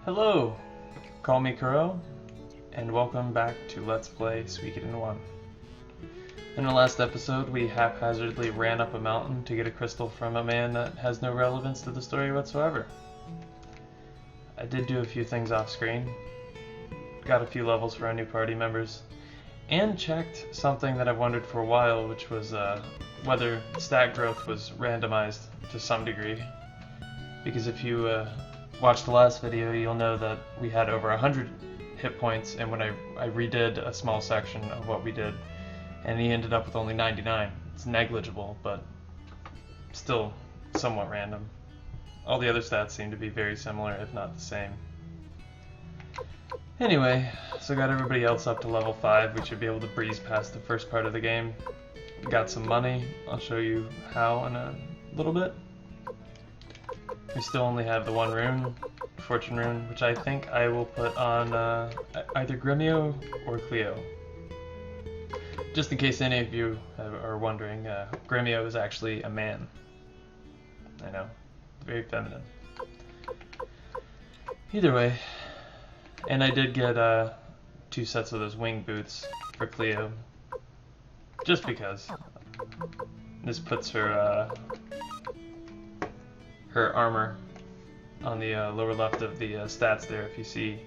Hello, call me Kuro, and welcome back to Let's Play Suikoden 1. In the last episode, we haphazardly ran up a mountain to get a crystal from a man that has no relevance to the story whatsoever. I did do a few things off screen, got a few levels for our new party members, and checked something that I've wondered for a while, which was whether stat growth was randomized to some degree. Because if you watched the last video, you'll know that we had over 100 hit points, and when I redid a small section of what we did, and he ended up with only 99. It's negligible, but still somewhat random. All the other stats seem to be very similar, if not the same. Anyway, so got everybody else up to level 5. We should be able to breeze past the first part of the game. Got some money. I'll show you how in a little bit. We still only have the one rune, Fortune rune, which I think I will put on either Gremio or Cleo. Just in case any of you are wondering, Gremio is actually a man. I know, very feminine. Either way, and I did get 2 sets of those wing boots for Cleo, just because. This puts her her armor on the lower left of the stats there. If you see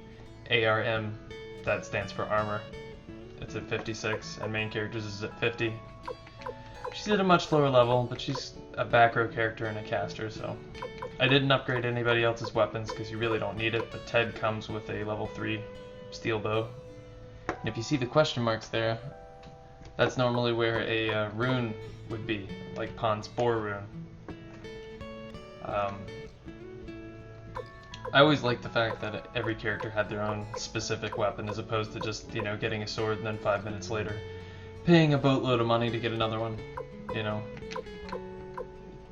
ARM, that stands for armor. It's at 56, and main characters is at 50. She's at a much lower level, but she's a back row character and a caster, so I didn't upgrade anybody else's weapons because you really don't need it, but Ted comes with a level 3 steel bow. And if you see the question marks there, that's normally where a rune would be, like Pon's Boar rune. I always liked the fact that every character had their own specific weapon, as opposed to just, you know, getting a sword and then 5 minutes later paying a boatload of money to get another one. You know,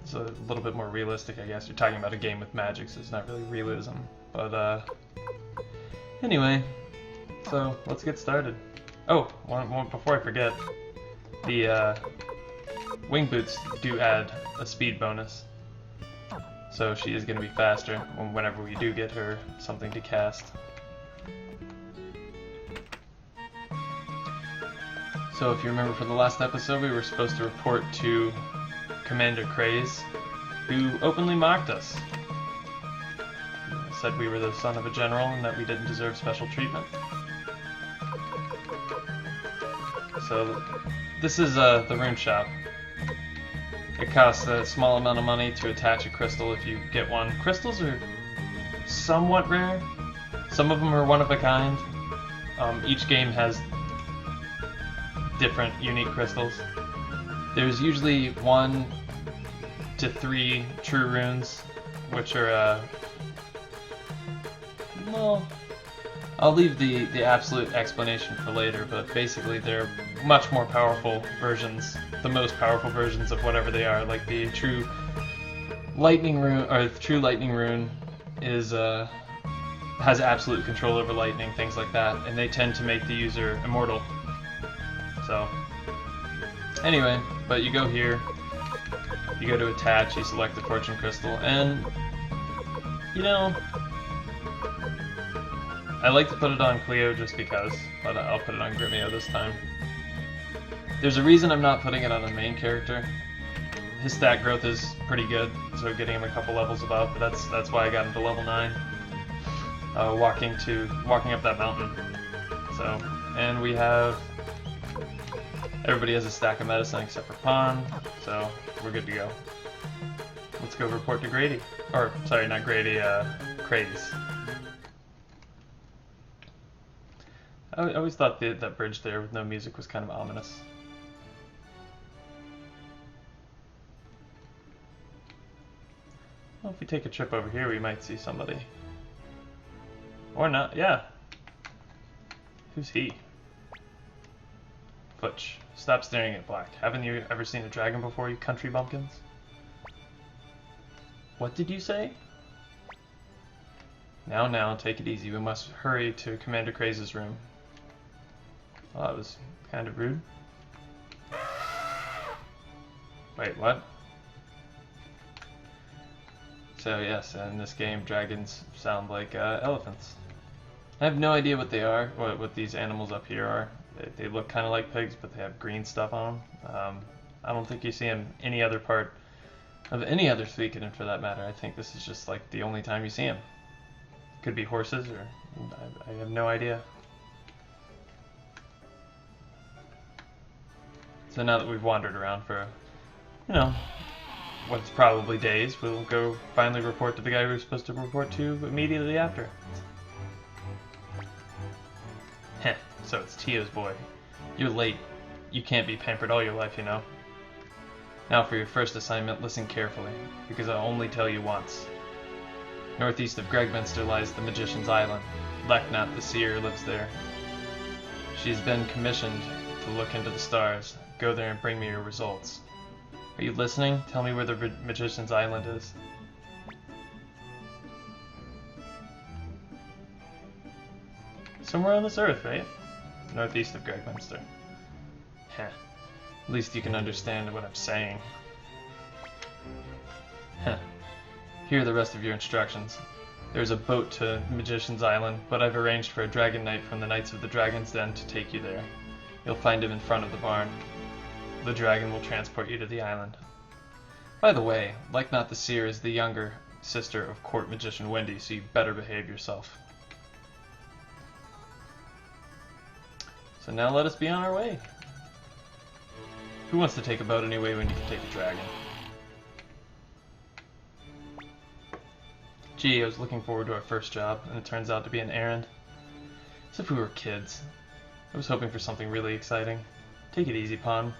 it's a little bit more realistic, I guess. You're talking about a game with magic, so it's not really realism. But anyway, so let's get started. Oh, one before I forget, the wing boots do add a speed bonus. So she is going to be faster whenever we do get her something to cast. So if you remember from the last episode, we were supposed to report to Commander Craze, who openly mocked us. Said we were the son of a general and that we didn't deserve special treatment. So this is the rune shop. It costs a small amount of money to attach a crystal if you get one. Crystals are somewhat rare. Some of them are one of a kind. Each game has different unique crystals. There's usually 1 to 3 true runes, which are well, I'll leave the absolute explanation for later, but basically they're much more powerful versions, the most powerful versions of whatever they are. Like the true lightning rune, or the true lightning rune, is has absolute control over lightning, things like that, and they tend to make the user immortal. So anyway, but you go here, you go to attach, you select the fortune crystal, and you know, I like to put it on Cleo just because, but I'll put it on Gremio this time. There's a reason I'm not putting it on the main character. His stat growth is pretty good, so getting him a couple levels above, but that's why I got him to level 9. Walking up that mountain. So, and we have, everybody has a stack of medicine except for Pon, so we're good to go. Let's go report to Grady. Or, sorry, not Grady, Craze. I always thought that bridge there with no music was kind of ominous. Well, if we take a trip over here, we might see somebody. Or not, yeah. Who's he? Butch, stop staring at black. Haven't you ever seen a dragon before, you country bumpkins? What did you say? Now, take it easy. We must hurry to Commander Craze's room. Well, that was kind of rude. Wait, what? So yes, in this game, dragons sound like elephants. I have no idea what they are, what these animals up here are. They look kind of like pigs, but they have green stuff on them. I don't think you see them any other part of any other Suikoden for that matter. I think this is just like the only time you see them. Could be horses, or I have no idea. So now that we've wandered around for, you know, what's probably days, we'll go finally report to the guy we were supposed to report to immediately after. Heh, so it's Tio's boy. You're late. You can't be pampered all your life, you know. Now for your first assignment, listen carefully, because I'll only tell you once. Northeast of Gregminster lies the Magician's Island. Leknaat the Seer lives there. She's been commissioned to look into the stars. Go there and bring me your results. Are you listening? Tell me where the Magician's Island is. Somewhere on this earth, right? Northeast of Gregminster. Heh. At least you can understand what I'm saying. Heh. Here are the rest of your instructions. There's a boat to Magician's Island, but I've arranged for a Dragon Knight from the Knights of the Dragon's Den to take you there. You'll find him in front of the barn. The dragon will transport you to the island. By the way, Leknaat the Seer is the younger sister of Court Magician Wendy, so you better behave yourself. So now let us be on our way. Who wants to take a boat anyway when you can take a dragon? Gee, I was looking forward to our first job, and it turns out to be an errand. As if we were kids. I was hoping for something really exciting. Take it easy, Pawn.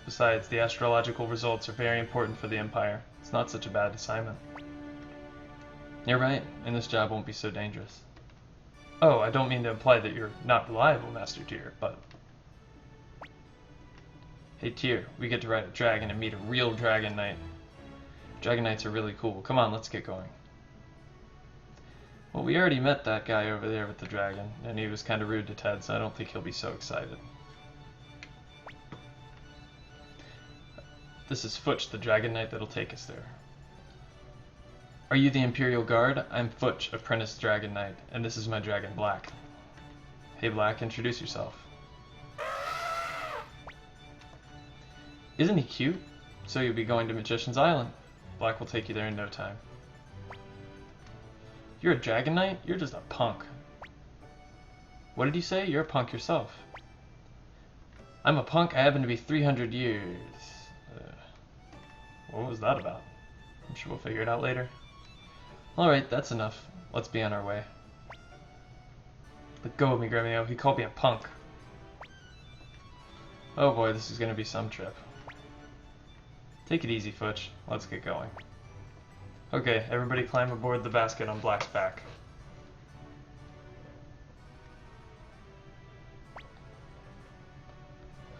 Besides, the astrological results are very important for the Empire. It's not such a bad assignment. You're right, and this job won't be so dangerous. Oh, I don't mean to imply that you're not reliable, Master Tyr, but... Hey Tyr, we get to ride a dragon and meet a real Dragon Knight. Dragon Knights are really cool. Come on, let's get going. Well, we already met that guy over there with the dragon, and he was kind of rude to Ted, so I don't think he'll be so excited. This is Futch, the Dragon Knight that'll take us there. Are you the Imperial Guard? I'm Futch, apprentice Dragon Knight, and this is my dragon, Black. Hey Black, introduce yourself. Isn't he cute? So you'll be going to Magician's Island. Black will take you there in no time. You're a Dragon Knight? You're just a punk. What did you say? You're a punk yourself. I'm a punk. I happen to be 300 years. What was that about? I'm sure we'll figure it out later. Alright, that's enough. Let's be on our way. Let go of me, Gremio. He called me a punk. Oh boy, this is gonna be some trip. Take it easy, Futch. Let's get going. Okay, everybody climb aboard the basket on Black's back.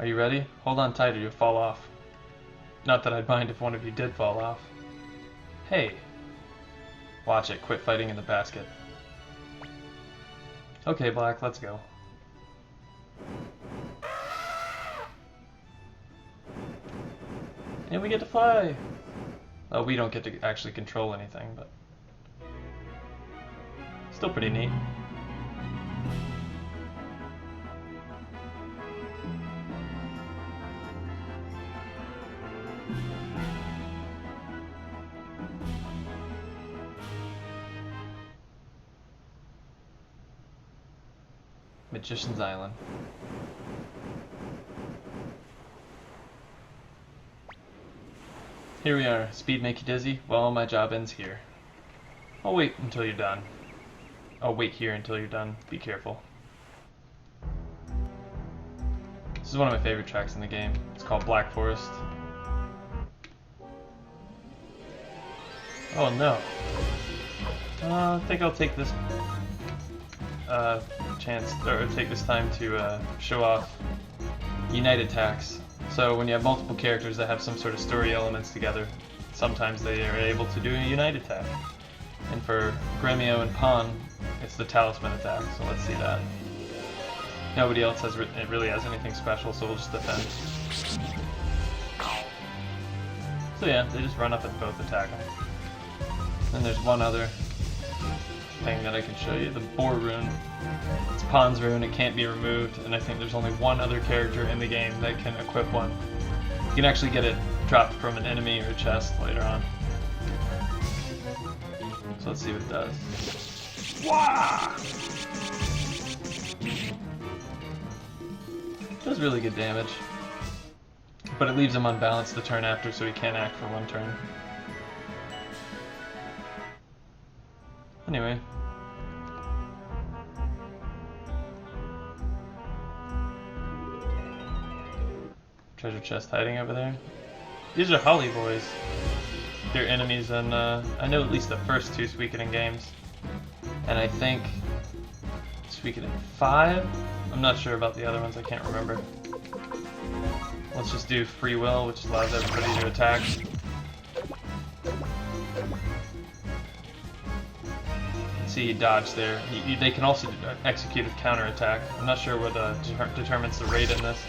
Are you ready? Hold on tight or you'll fall off. Not that I'd mind if one of you did fall off. Hey! Watch it, quit fighting in the basket. Okay, Black, let's go. And we get to fly! Oh, we don't get to actually control anything, but... still pretty neat. Magician's Island. Here we are. Speed make you dizzy? Well, my job ends here. I'll wait until you're done. I'll wait here until you're done. Be careful. This is one of my favorite tracks in the game. It's called Black Forest. Oh no. I think I'll take this take this time to show off Unite attacks. So when you have multiple characters that have some sort of story elements together, sometimes they are able to do a Unite attack. And for Gremio and Pawn, it's the Talisman attack, so let's see that. Nobody else really has anything special, so we'll just defend. So yeah, they just run up and both attack them. And there's one other thing that I can show you, the Boar rune. It's Pawn's rune, it can't be removed, and I think there's only one other character in the game that can equip one. You can actually get it dropped from an enemy or a chest later on. So let's see what it does. Wah! Does really good damage. But it leaves him unbalanced the turn after, so he can't act for one turn. Anyway. Treasure chest hiding over there. These are Holly Boys. They're enemies in, I know at least the first two Suikoden games. And I think Suikoden 5? I'm not sure about the other ones, I can't remember. Let's just do free will, which allows everybody to attack. See, you dodge there. They can also execute a counterattack. I'm not sure what determines the rate in this.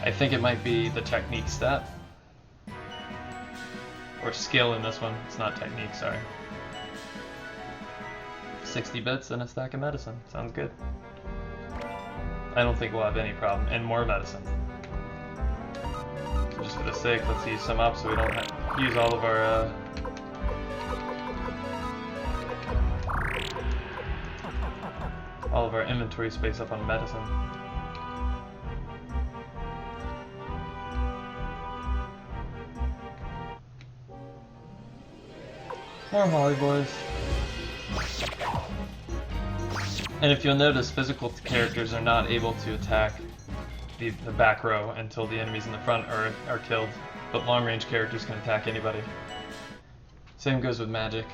I think it might be the technique stat. Or skill in this one. It's not technique, sorry. 60 bits and a stack of medicine. Sounds good. I don't think we'll have any problem. And more medicine. So just for the sake, let's use some up so we don't use all of our inventory space up on medicine. More Holly Boys. And if you'll notice, physical characters are not able to attack the back row until the enemies in the front are killed, but long-range characters can attack anybody. Same goes with magic.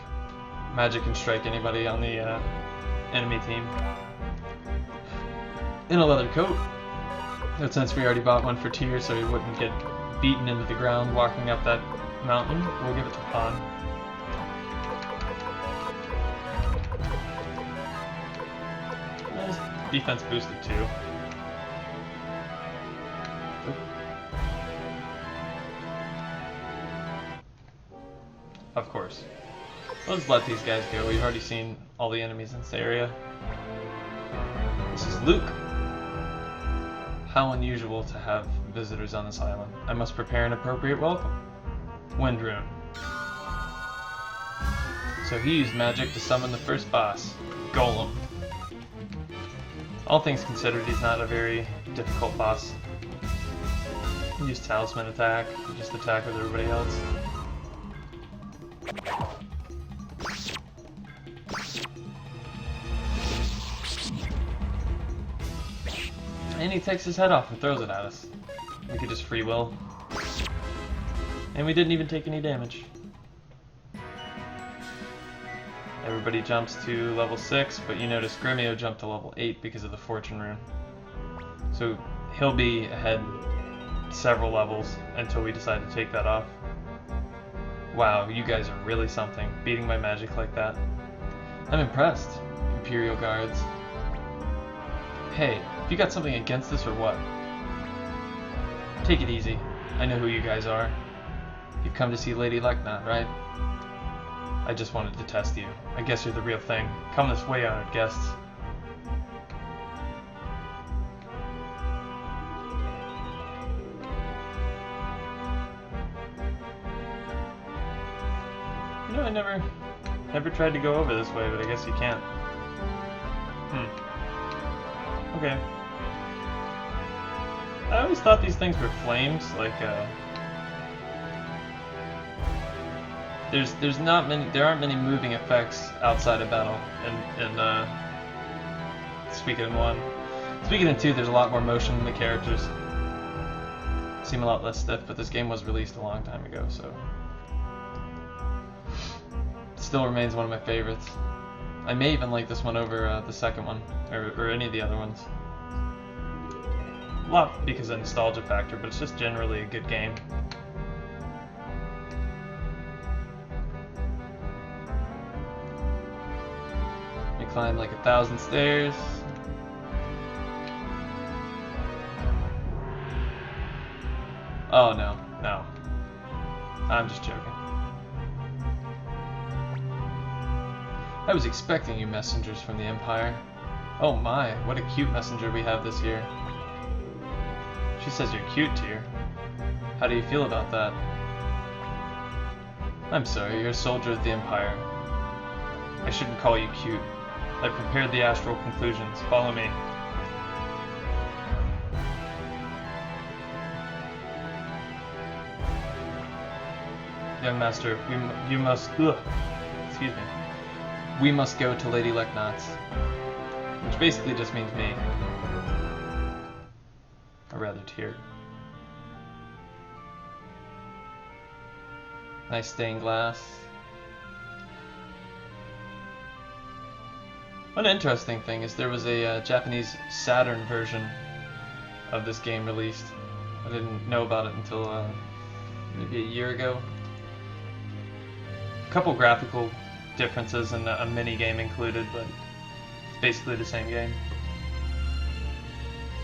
Magic can strike anybody on the enemy team. In a leather coat. But since we already bought one for Tyr so he wouldn't get beaten into the ground walking up that mountain, we'll give it to Pawn. Defense boosted too. Of course. We'll just let these guys go. We've already seen all the enemies in this area. This is Luke. How unusual to have visitors on this island. I must prepare an appropriate welcome. Wind rune. So he used magic to summon the first boss, Golem. All things considered, he's not a very difficult boss. He used talisman attack, just attack with everybody else. And he takes his head off and throws it at us. We could just free will. And we didn't even take any damage. Everybody jumps to level 6, but you notice Gremio jumped to level 8 because of the Fortune rune. So he'll be ahead several levels until we decide to take that off. Wow, you guys are really something, beating my magic like that. I'm impressed, Imperial Guards. Hey, you got something against this or what? Take it easy. I know who you guys are. You've come to see Lady Leknaat, right? I just wanted to test you. I guess you're the real thing. Come this way, honored guests. You know, I never tried to go over this way, but I guess you can't. Okay. I always thought these things were flames, like there aren't many moving effects outside of battle in Suikoden 1. Suikoden 2, there's a lot more motion in the characters. Seem a lot less stiff, but this game was released a long time ago, so it still remains one of my favorites. I may even like this one over the second one, or any of the other ones. A lot because of nostalgia factor, but it's just generally a good game. We climbed like 1,000 stairs. Oh no, no. I'm just joking. I was expecting you messengers from the Empire. Oh my, what a cute messenger we have this year. She says you're cute, Tyr. How do you feel about that? I'm sorry, you're a soldier of the Empire. I shouldn't call you cute. I prepared the astral conclusions. Follow me. Young master, you must... excuse me. We must go to Lady Leknaat's. Which basically just means me. Or rather, Tyr. Nice stained glass. One interesting thing is there was a Japanese Saturn version of this game released. I didn't know about it until maybe a year ago. A couple graphical differences and a mini game included, but it's basically the same game.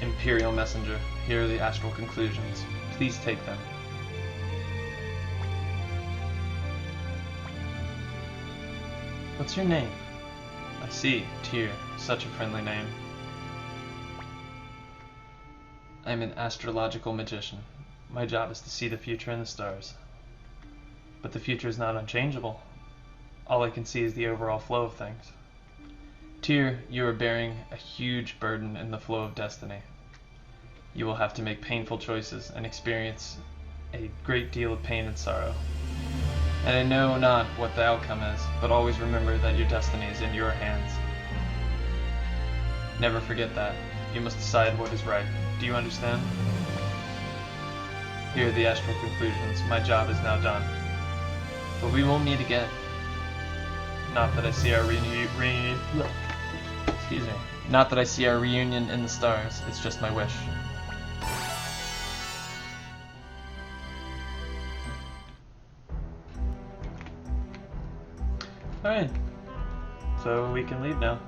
Imperial Messenger. Here are the astral conclusions. Please take them. What's your name? I see, Tyr. Such a friendly name. I'm an astrological magician. My job is to see the future in the stars. But the future is not unchangeable. All I can see is the overall flow of things. Tyr, you are bearing a huge burden in the flow of destiny. You will have to make painful choices and experience a great deal of pain and sorrow. And I know not what the outcome is, but always remember that your destiny is in your hands. Never forget that. You must decide what is right. Do you understand? Here are the astral conclusions. My job is now done. But we will meet again. Not that I see our reunion. Excuse me. Not that I see our reunion in the stars. It's just my wish. Alright. So we can leave now.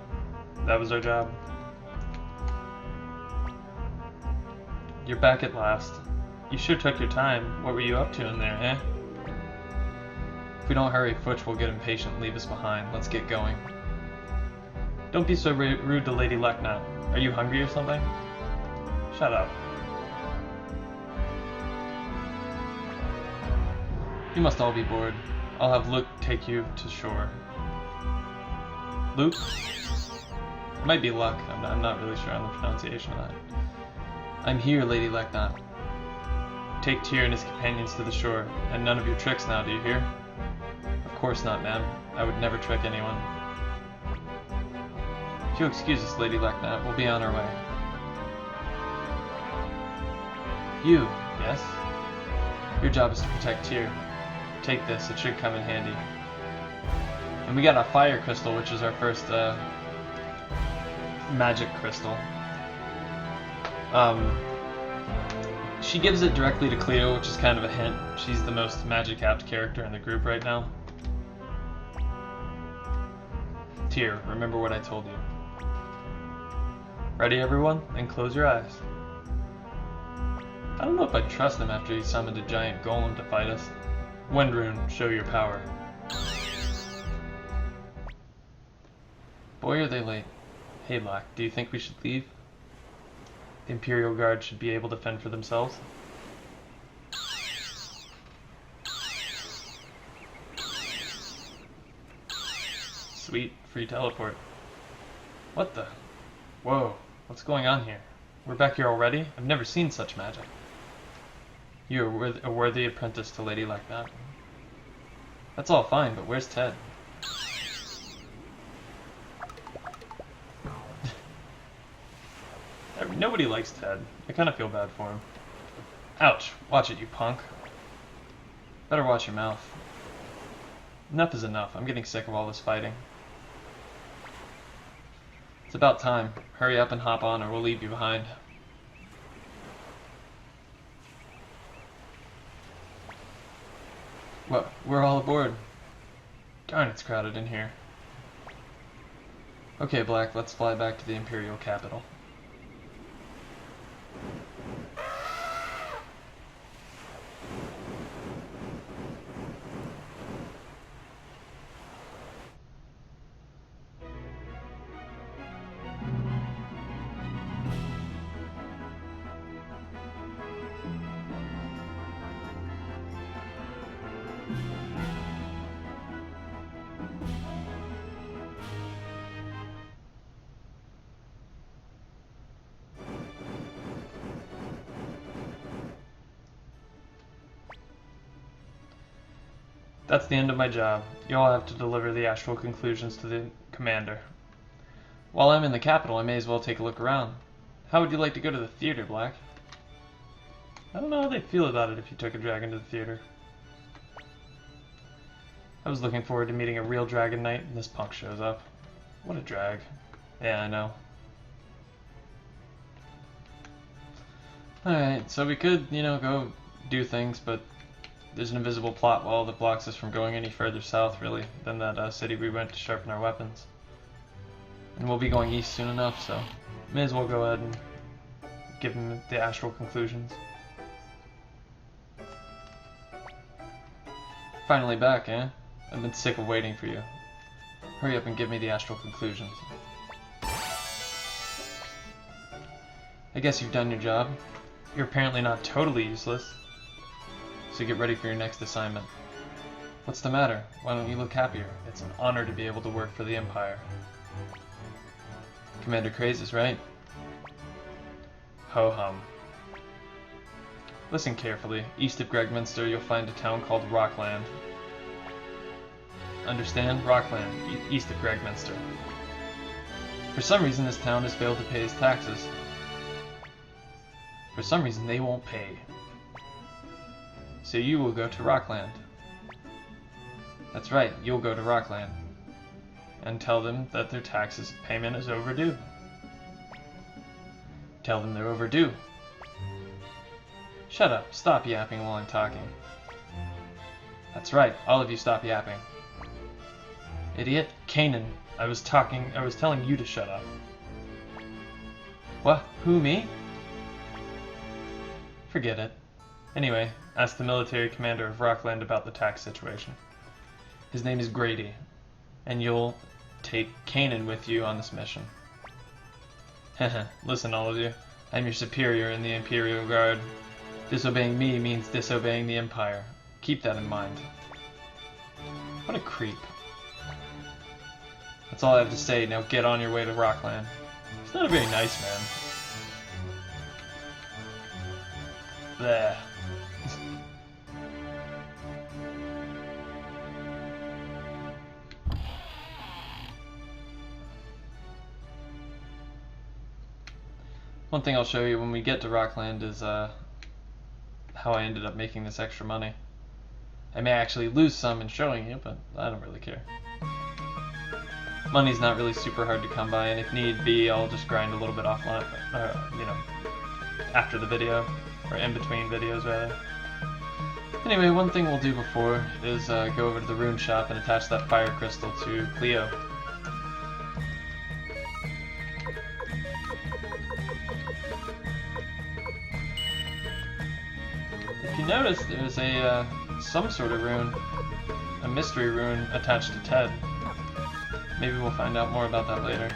That was our job. You're back at last. You sure took your time. What were you up to in there, eh? If we don't hurry, Futch will get impatient and leave us behind. Let's get going. Don't be so rude to Lady Leknaat. Are you hungry or something? Shut up. You must all be bored. I'll have Luke take you to shore. Luke? It might be Luck. I'm not really sure on the pronunciation of that. I'm here, Lady Leknaat. Take Tyr and his companions to the shore, and none of your tricks now, do you hear? Of course not, ma'am. I would never trick anyone. If you'll excuse us, Lady Leknaat, we'll be on our way. You, yes? Your job is to protect Tyr. Take this, it should come in handy. And we got a fire crystal, which is our first magic crystal. She gives it directly to Cleo, which is kind of a hint. She's the most magic-apt character in the group right now. Tyr, remember what I told you. Ready, everyone? Then close your eyes. I don't know if I trust him after he summoned a giant golem to fight us. Wendrune, show your power. Boy, are they late. Hey, Black, do you think we should leave? The Imperial Guard should be able to fend for themselves. Sweet, free teleport. What the? Whoa, what's going on here? We're back here already? I've never seen such magic. You are a worthy apprentice to Lady Leknaat. That's all fine, but where's Ted? Nobody likes Ted. I kind of feel bad for him. Ouch! Watch it, you punk. Better watch your mouth. Enough is enough. I'm getting sick of all this fighting. It's about time. Hurry up and hop on or we'll leave you behind. What? We're all aboard. Darn, it's crowded in here. Okay, Black, let's fly back to the Imperial capital. That's the end of my job. You'll have to deliver the astral conclusions to the commander. While I'm in the capital, I may as well take a look around. How would you like to go to the theater, Black? I don't know how they'd feel about it if you took a dragon to the theater. I was looking forward to meeting a real dragon knight, and this punk shows up. What a drag. Yeah, I know. Alright, so we could, you know, go do things, but there's an invisible plot wall that blocks us from going any further south, really, than that city we went to sharpen our weapons. And we'll be going east soon enough, so may as well go ahead and give him the astral conclusions. Finally back, eh? I've been sick of waiting for you. Hurry up and give me the astral conclusions. I guess you've done your job. You're apparently not totally useless. So get ready for your next assignment. What's the matter? Why don't you look happier? It's an honor to be able to work for the Empire. Commander Craze is right. Ho-hum. Listen carefully. East of Gregminster, you'll find a town called Rockland. Understand? Rockland, east of Gregminster. For some reason, this town has failed to pay its taxes. For some reason, they won't pay. So you will go to Rockland. That's right, you'll go to Rockland. And tell them that their taxes payment is overdue. Tell them they're overdue. Shut up, stop yapping while I'm talking. That's right, all of you stop yapping. Idiot, Kanan, I was telling you to shut up. What? Who, me? Forget it. Anyway, ask the military commander of Rockland about the tax situation. His name is Grady, and you'll take Kanan with you on this mission. Heh. Listen, all of you. I'm your superior in the Imperial Guard. Disobeying me means disobeying the Empire. Keep that in mind. What a creep. That's all I have to say. Now get on your way to Rockland. He's not a very nice man. Bleh. One thing I'll show you when we get to Rockland is how I ended up making this extra money. I may actually lose some in showing you, but I don't really care. Money's not really super hard to come by, and if need be, I'll just grind a little bit offline, you know, after the video, or in between videos rather. Anyway, one thing we'll do before is go over to the rune shop and attach that fire crystal to Cleo. If you notice, there's a some sort of rune, a mystery rune attached to Ted. Maybe we'll find out more about that later.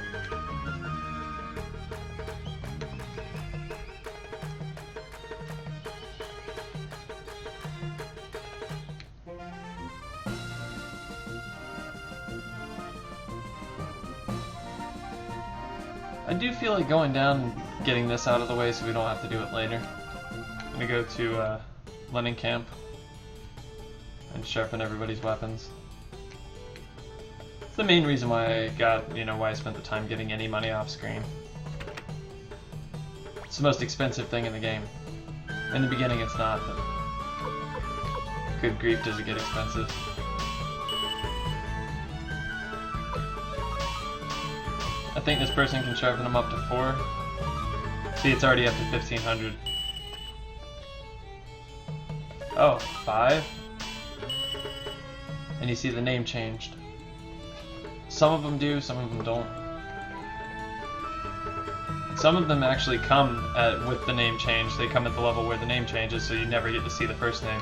I do feel like going down and getting this out of the way so we don't have to do it later. I'm gonna go to Lenin Camp and sharpen everybody's weapons. It's the main reason why I got, you know, why I spent the time getting any money off screen. It's the most expensive thing in the game. In the beginning it's not, but good grief does it get expensive. I think this person can sharpen them up to 4. See, it's already up to 1500. Oh, 5? And you see the name changed. Some of them do, some of them don't. Some of them actually come with the name change. They come at the level where the name changes, so you never get to see the first name.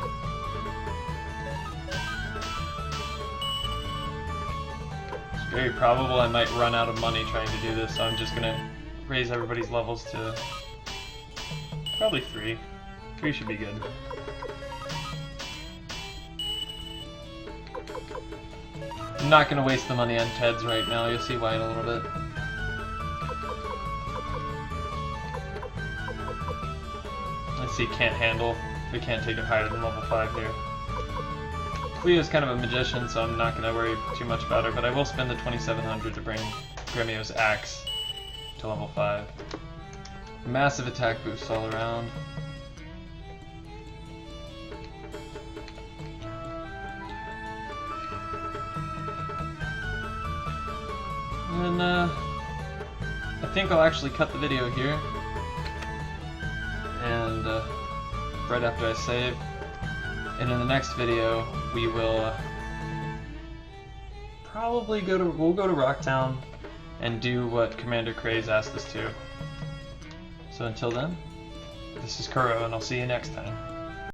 It's very probable I might run out of money trying to do this, so I'm just gonna raise everybody's levels to probably 3. 3 should be good. I'm not going to waste the money on Ted's right now, you'll see why in a little bit. Let's see, can't handle. We can't take it higher than level 5 here. Leo's kind of a magician, so I'm not going to worry too much about her, but I will spend the 2700 to bring Gremio's axe to level 5. Massive attack boosts all around. And I think I'll actually cut the video here. And right after I save. And in the next video, we will probably go to Rocktown and do what Commander Craze asked us to. So until then, this is Kuro, and I'll see you next time.